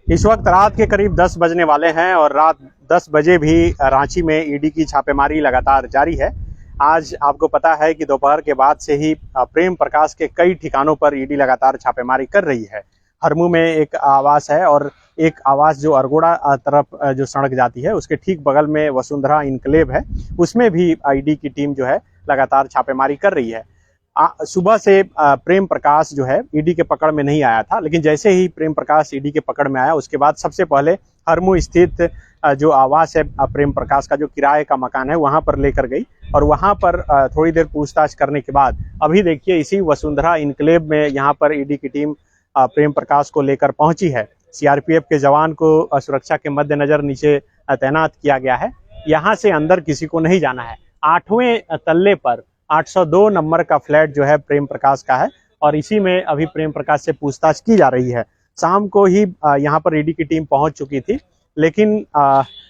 इस वक्त रात के करीब 10 बजने वाले हैं और रात 10 बजे भी रांची में ईडी की छापेमारी लगातार जारी है। आज आपको पता है कि दोपहर के बाद से ही प्रेम प्रकाश के कई ठिकानों पर ईडी लगातार छापेमारी कर रही है। हरमू में एक आवास है और एक आवास जो अरगोड़ा तरफ जो सड़क जाती है उसके ठीक बगल में वसुंधरा इनक्लेव है, उसमें भी ईडी की टीम जो है लगातार छापेमारी कर रही है। सुबह से प्रेम प्रकाश जो है ईडी के पकड़ में नहीं आया था, लेकिन जैसे ही प्रेम प्रकाश ईडी के पकड़ में आया उसके बाद सबसे पहले हरमू स्थित जो आवास है प्रेम प्रकाश का, जो किराए का मकान है, वहां पर लेकर गई और वहां पर थोड़ी देर पूछताछ करने के बाद अभी देखिए इसी वसुंधरा इनक्लेव में यहाँ पर ईडी की टीम प्रेम प्रकाश को लेकर पहुंची है। सीआरपीएफ के जवान को सुरक्षा के मद्देनजर नीचे तैनात किया गया है। यहाँ से अंदर किसी को नहीं जाना है। 8वें तल्ले पर 802 नंबर का फ्लैट जो है प्रेम प्रकाश का है और इसी में अभी प्रेम प्रकाश से पूछताछ की जा रही है। शाम को ही यहाँ पर ईडी की टीम पहुंच चुकी थी, लेकिन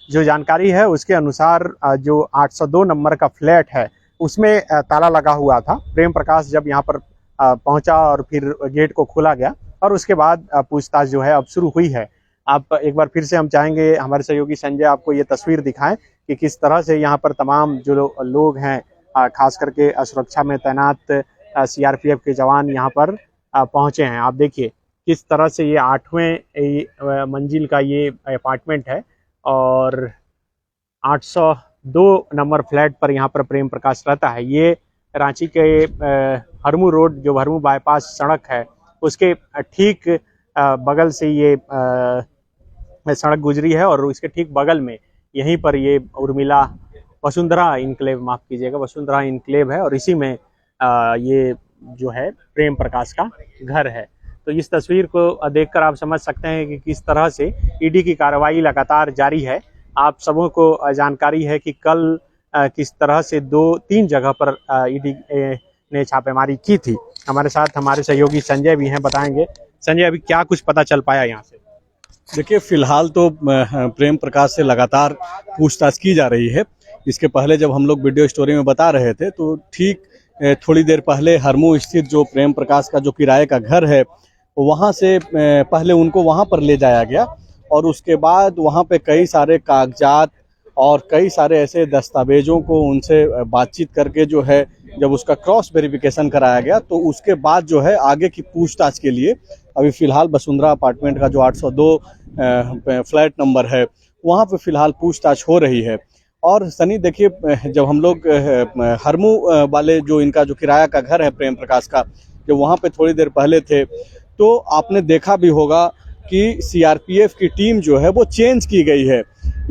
जो जानकारी है उसके अनुसार जो 802 नंबर का फ्लैट है उसमें ताला लगा हुआ था। प्रेम प्रकाश जब यहाँ पर पहुंचा और फिर गेट को खोला गया और उसके बाद पूछताछ जो है अब शुरू हुई है। आप एक बार फिर से हम चाहेंगे हमारे सहयोगी संजय आपको ये तस्वीर दिखाएं कि किस तरह से यहाँ पर तमाम जो लोग हैं, खास करके सुरक्षा में तैनात सीआरपीएफ के जवान यहाँ पर पहुंचे हैं। आप देखिए किस तरह से ये 8वें मंजिल का ये अपार्टमेंट है और 802 नंबर फ्लैट पर यहाँ पर प्रेम प्रकाश रहता है। ये रांची के हरमू रोड, जो हरमू बाईपास सड़क है, उसके ठीक बगल से ये सड़क गुजरी है और इसके ठीक बगल में यहीं पर ये उर्मिला वसुंधरा इनक्लेव, माफ कीजिएगा, वसुंधरा इनक्लेव है और इसी में ये जो है प्रेम प्रकाश का घर है। तो इस तस्वीर को देखकर आप समझ सकते हैं कि किस तरह से ईडी की कार्रवाई लगातार जारी है। आप सबों को जानकारी है कि कल किस तरह से 2-3 जगह पर ईडी ने छापेमारी की थी। हमारे साथ हमारे सहयोगी संजय भी हैं, बताएंगे। संजय, अभी क्या कुछ पता चल पाया यहाँ से? देखिए, फिलहाल तो प्रेम प्रकाश से लगातार पूछताछ की जा रही है। इसके पहले जब हम लोग वीडियो स्टोरी में बता रहे थे तो ठीक थोड़ी देर पहले हरमू स्थित जो प्रेम प्रकाश का जो किराए का घर है वहाँ से पहले उनको वहाँ पर ले जाया गया और उसके बाद वहाँ पे कई सारे कागजात और कई सारे ऐसे दस्तावेजों को उनसे बातचीत करके जो है जब उसका क्रॉस वेरिफिकेशन कराया गया तो उसके बाद जो है आगे की पूछताछ के लिए अभी फिलहाल वसुंधरा अपार्टमेंट का जो 802 फ्लैट नंबर है वहाँ पे फिलहाल पूछताछ हो रही है। और सनी देखिए, जब हम लोग हरमू वाले जो इनका जो किराया का घर है प्रेम प्रकाश का, जब वहाँ पे थोड़ी देर पहले थे तो आपने देखा भी होगा कि सीआरपीएफ की टीम जो है वो चेंज की गई है।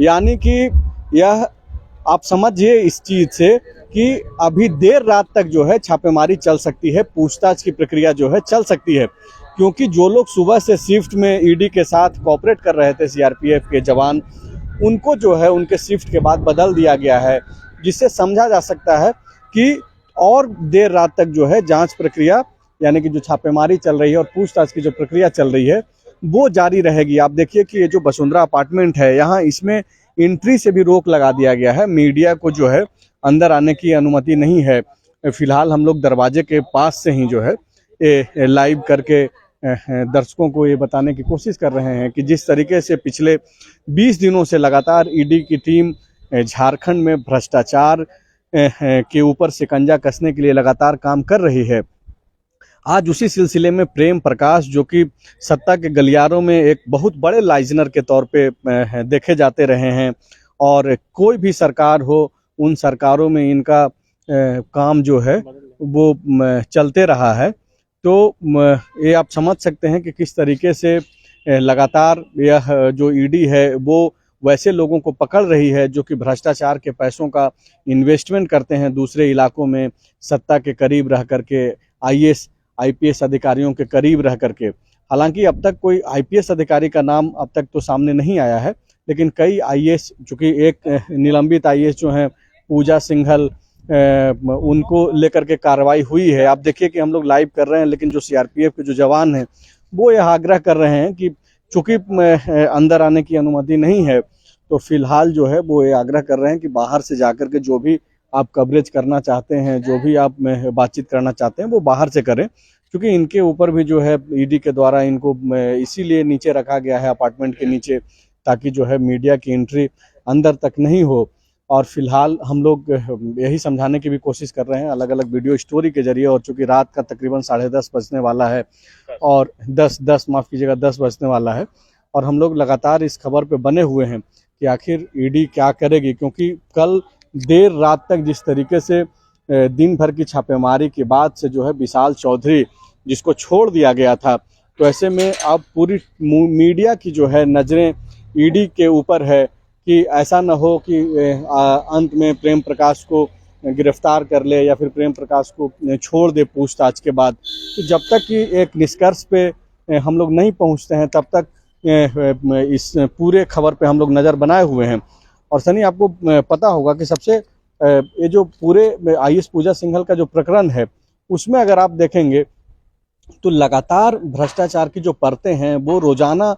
यानी कि यह आप समझिए इस चीज़ से कि अभी देर रात तक जो है छापेमारी चल सकती है, पूछताछ की प्रक्रिया जो है चल सकती है, क्योंकि जो लोग सुबह से शिफ्ट में ईडी के साथ कोऑपरेट कर रहे थे सीआरपीएफ के जवान, उनको जो है उनके शिफ्ट के बाद बदल दिया गया है, जिससे समझा जा सकता है कि और देर रात तक जो है जांच प्रक्रिया यानी कि जो छापेमारी चल रही है और पूछताछ की जो प्रक्रिया चल रही है वो जारी रहेगी। आप देखिए कि ये जो वसुंधरा अपार्टमेंट है यहाँ इसमें एंट्री से भी रोक लगा दिया गया है, मीडिया को जो है अंदर आने की अनुमति नहीं है। फिलहाल हम लोग दरवाजे के पास से ही जो है लाइव करके दर्शकों को ये बताने की कोशिश कर रहे हैं कि जिस तरीके से पिछले 20 दिनों से लगातार ईडी की टीम झारखंड में भ्रष्टाचार के ऊपर शिकंजा कसने के लिए लगातार काम कर रही है, आज उसी सिलसिले में प्रेम प्रकाश, जो कि सत्ता के गलियारों में एक बहुत बड़े लाइजनर के तौर पे देखे जाते रहे हैं और कोई भी सरकार हो उन सरकारों में इनका काम जो है वो चलते रहा है। तो ये आप समझ सकते हैं कि किस तरीके से लगातार यह जो ईडी है वो वैसे लोगों को पकड़ रही है जो कि भ्रष्टाचार के पैसों का इन्वेस्टमेंट करते हैं दूसरे इलाकों में, सत्ता के करीब रह करके, आईएएस आईपीएस अधिकारियों के करीब रह करके। हालांकि अब तक कोई आईपीएस अधिकारी का नाम अब तक तो सामने नहीं आया है, लेकिन कई आईएएस, चूँकि एक निलंबित आईएएस जो हैं पूजा सिंघल, उनको लेकर के कार्रवाई हुई है। आप देखिए कि हम लोग लाइव कर रहे हैं, लेकिन जो सीआरपीएफ के जो जवान हैं वो यह आग्रह कर रहे हैं कि चूँकि अंदर आने की अनुमति नहीं है तो फिलहाल जो है वो ये आग्रह कर रहे हैं कि बाहर से जाकर के जो भी आप कवरेज करना चाहते हैं, जो भी आप बातचीत करना चाहते हैं वो बाहर से करें, क्योंकि इनके ऊपर भी जो है ईडी के द्वारा इनको इसीलिए नीचे रखा गया है, अपार्टमेंट के नीचे, ताकि जो है मीडिया की एंट्री अंदर तक नहीं हो। और फिलहाल हम लोग यही समझाने की भी कोशिश कर रहे हैं अलग अलग वीडियो स्टोरी के जरिए। और चूंकि रात का तकरीबन 10:30 बजने वाला है और 10 बजने वाला है, और हम लोग लगातार इस खबर पे बने हुए हैं कि आखिर ईडी क्या करेगी, क्योंकि कल देर रात तक जिस तरीके से दिन भर की छापेमारी के बाद से जो है विशाल चौधरी जिसको छोड़ दिया गया था, तो ऐसे में अब पूरी मीडिया की जो है नज़रें ईडी के ऊपर है कि ऐसा न हो कि अंत में प्रेम प्रकाश को गिरफ्तार कर ले या फिर प्रेम प्रकाश को छोड़ दे पूछताछ के बाद। तो जब तक कि एक निष्कर्ष पे हम लोग नहीं पहुंचते हैं, तब तक इस पूरे खबर पे हम लोग नज़र बनाए हुए हैं। और सनी, आपको पता होगा कि सबसे ये जो पूरे IAS पूजा सिंघल का जो प्रकरण है, उसमें अगर आप देखेंगे तो लगातार भ्रष्टाचार की जो परतें हैं वो रोजाना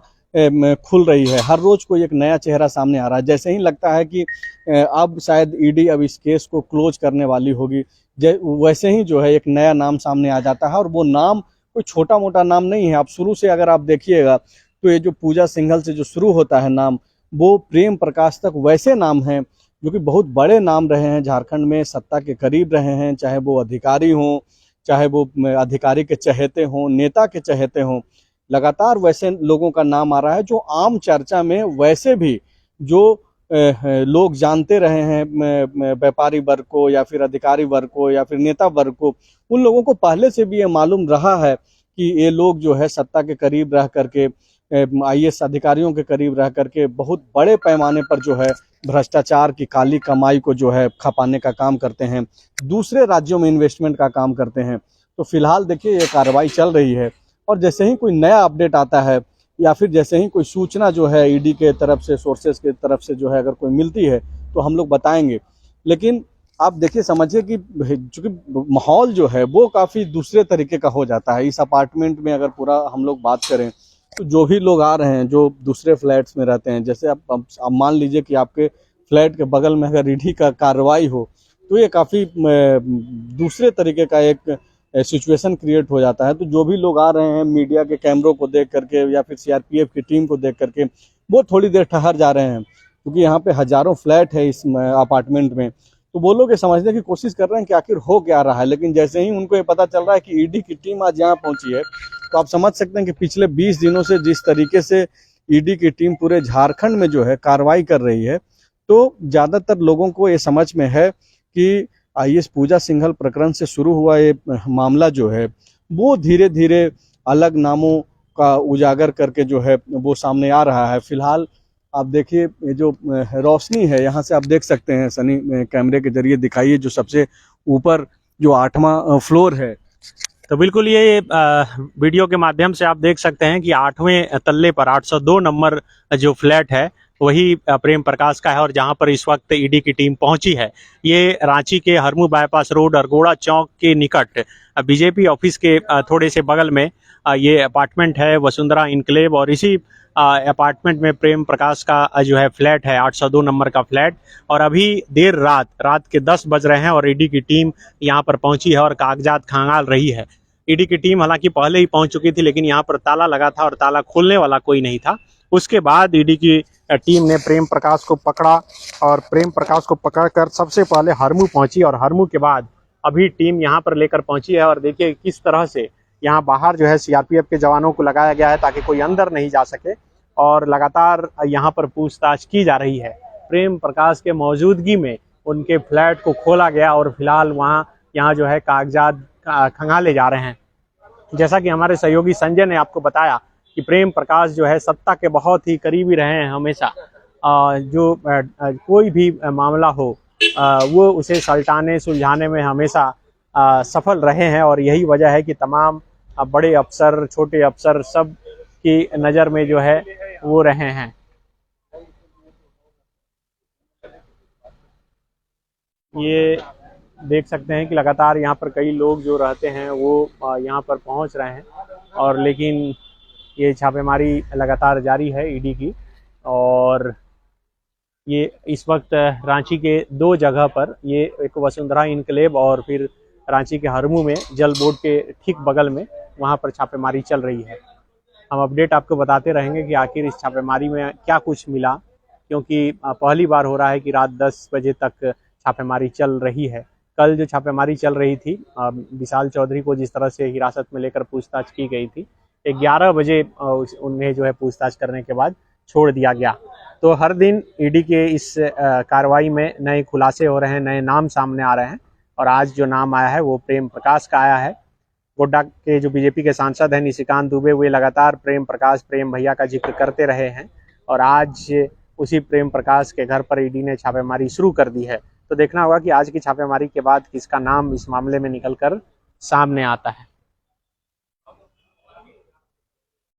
खुल रही है। हर रोज कोई एक नया चेहरा सामने आ रहा है। जैसे ही लगता है कि अब शायद ईडी अब इस केस को क्लोज करने वाली होगी, वैसे ही जो है एक नया नाम सामने आ जाता है। और वो नाम कोई छोटा मोटा नाम नहीं है। आप शुरू से अगर आप देखिएगा तो ये जो पूजा सिंघल से जो शुरू होता है नाम, वो प्रेम प्रकाश तक वैसे नाम हैं जो कि बहुत बड़े नाम रहे हैं, झारखंड में सत्ता के करीब रहे हैं, चाहे वो अधिकारी हों, चाहे वो अधिकारी के चहेते हों, नेता के चहेते हों। लगातार वैसे लोगों का नाम आ रहा है जो आम चर्चा में वैसे भी जो लोग जानते रहे हैं, व्यापारी वर्ग को या फिर अधिकारी वर्ग को या फिर नेता वर्ग को, उन लोगों को पहले से भी ये मालूम रहा है कि ये लोग जो है सत्ता के करीब रह करके, IAS अधिकारियों के करीब रह करके बहुत बड़े पैमाने पर जो है भ्रष्टाचार की काली कमाई को जो है खपाने का काम करते हैं, दूसरे राज्यों में इन्वेस्टमेंट का काम करते हैं। तो फिलहाल देखिए ये कार्रवाई चल रही है, और जैसे ही कोई नया अपडेट आता है या फिर जैसे ही कोई सूचना जो है ईडी के तरफ से, सोर्सेज के तरफ से जो है अगर कोई मिलती है तो हम लोग बताएंगे। लेकिन आप देखिए, समझिए कि चूंकि माहौल जो है वो काफ़ी दूसरे तरीके का हो जाता है। इस अपार्टमेंट में अगर पूरा हम लोग बात करें तो जो भी लोग आ रहे हैं जो दूसरे फ्लैट्स में रहते हैं, जैसे आप मान लीजिए कि आपके फ्लैट के बगल में अगर ईडी का कार्रवाई हो तो ये काफ़ी दूसरे तरीके का एक सिचुएशन क्रिएट हो जाता है। तो जो भी लोग आ रहे हैं मीडिया के कैमरों को देख करके या फिर CRPF की टीम को देख करके, वो थोड़ी देर ठहर जा रहे हैं, क्योंकि यहाँ पे हजारों फ्लैट है इस अपार्टमेंट में। तो वो लोग ये समझने की कोशिश कर रहे हैं कि आखिर हो क्या रहा है। लेकिन जैसे ही उनको ये पता चल रहा है कि ईडी की टीम आज यहाँ पहुंची है, तो आप समझ सकते हैं कि पिछले 20 दिनों से जिस तरीके से ईडी की टीम पूरे झारखंड में जो है कार्रवाई कर रही है, तो ज़्यादातर लोगों को ये समझ में है कि IAS पूजा सिंघल प्रकरण से शुरू हुआ ये मामला जो है वो धीरे धीरे अलग नामों का उजागर करके जो है वो सामने आ रहा है। फिलहाल आप देखिए ये जो रोशनी है, यहाँ से आप देख सकते हैं सनी, कैमरे के जरिए दिखाइए, जो सबसे ऊपर जो 8वां फ्लोर है। तो बिल्कुल ये वीडियो के माध्यम से आप देख सकते हैं कि 8वें तल्ले पर 802 नंबर जो फ्लैट है वही प्रेम प्रकाश का है। और जहां पर इस वक्त ईडी की टीम पहुंची है, ये रांची के हरमू बाईपास रोड अरगोड़ा चौक के निकट बीजेपी ऑफिस के थोड़े से बगल में ये अपार्टमेंट है, वसुंधरा इनक्लेव। और इसी अपार्टमेंट में प्रेम प्रकाश का जो है फ्लैट है, 802 नंबर का फ्लैट। और अभी देर रात के 10 बज रहे हैं और ईडी की टीम यहाँ पर पहुंची है और कागजात खंगाल रही है। ईडी की टीम हालांकि पहले ही पहुंच चुकी थी, लेकिन यहाँ पर ताला लगा था और ताला खोलने वाला कोई नहीं था। उसके बाद ईडी की टीम ने प्रेम प्रकाश को पकड़ा और प्रेम प्रकाश को पकड़कर सबसे पहले हरमू पहुंची, और हरमू के बाद अभी टीम यहाँ पर लेकर पहुंची है। और देखिए किस तरह से यहाँ बाहर जो है CRPF के जवानों को लगाया गया है ताकि कोई अंदर नहीं जा सके, और लगातार यहाँ पर पूछताछ की जा रही है। प्रेम प्रकाश के मौजूदगी में उनके फ्लैट को खोला गया और फिलहाल यहाँ जो है कागजात खंगाले जा रहे हैं। जैसा कि हमारे सहयोगी संजय ने आपको बताया कि प्रेम प्रकाश जो है सत्ता के बहुत ही करीबी रहे हैं हमेशा। जो कोई भी मामला हो वो उसे सल्टाने सुलझाने में हमेशा सफल रहे हैं, और यही वजह है कि तमाम बड़े अफसर, छोटे अफसर सब की नज़र में जो है वो रहे हैं। ये देख सकते हैं कि लगातार यहाँ पर कई लोग जो रहते हैं वो यहाँ पर पहुँच रहे हैं, और लेकिन ये छापेमारी लगातार जारी है ईडी की। और ये इस वक्त रांची के 2 जगह पर, ये एक वसुंधरा इनक्लेव और फिर रांची के हरमू में जल बोर्ड के ठीक बगल में वहाँ पर छापेमारी चल रही है। हम अपडेट आपको बताते रहेंगे कि आखिर इस छापेमारी में क्या कुछ मिला, क्योंकि पहली बार हो रहा है कि रात 10 बजे तक छापेमारी चल रही है। कल जो छापेमारी चल रही थी, विशाल चौधरी को जिस तरह से हिरासत में लेकर पूछताछ की गई थी, 11 बजे उन्हें जो है पूछताछ करने के बाद छोड़ दिया गया। तो हर दिन ईडी के इस कार्रवाई में नए खुलासे हो रहे हैं, नए नाम सामने आ रहे हैं, और आज जो नाम आया है वो प्रेम प्रकाश का आया है। गोड्डा के जो बीजेपी के सांसद हैं निशिकांत दुबे, वे लगातार प्रेम प्रकाश, प्रेम भैया का जिक्र करते रहे हैं, और आज उसी प्रेम प्रकाश के घर पर ईडी ने छापेमारी शुरू कर दी है। तो देखना होगा कि आज की छापेमारी के बाद किसका नाम इस मामले में निकलकर सामने आता है।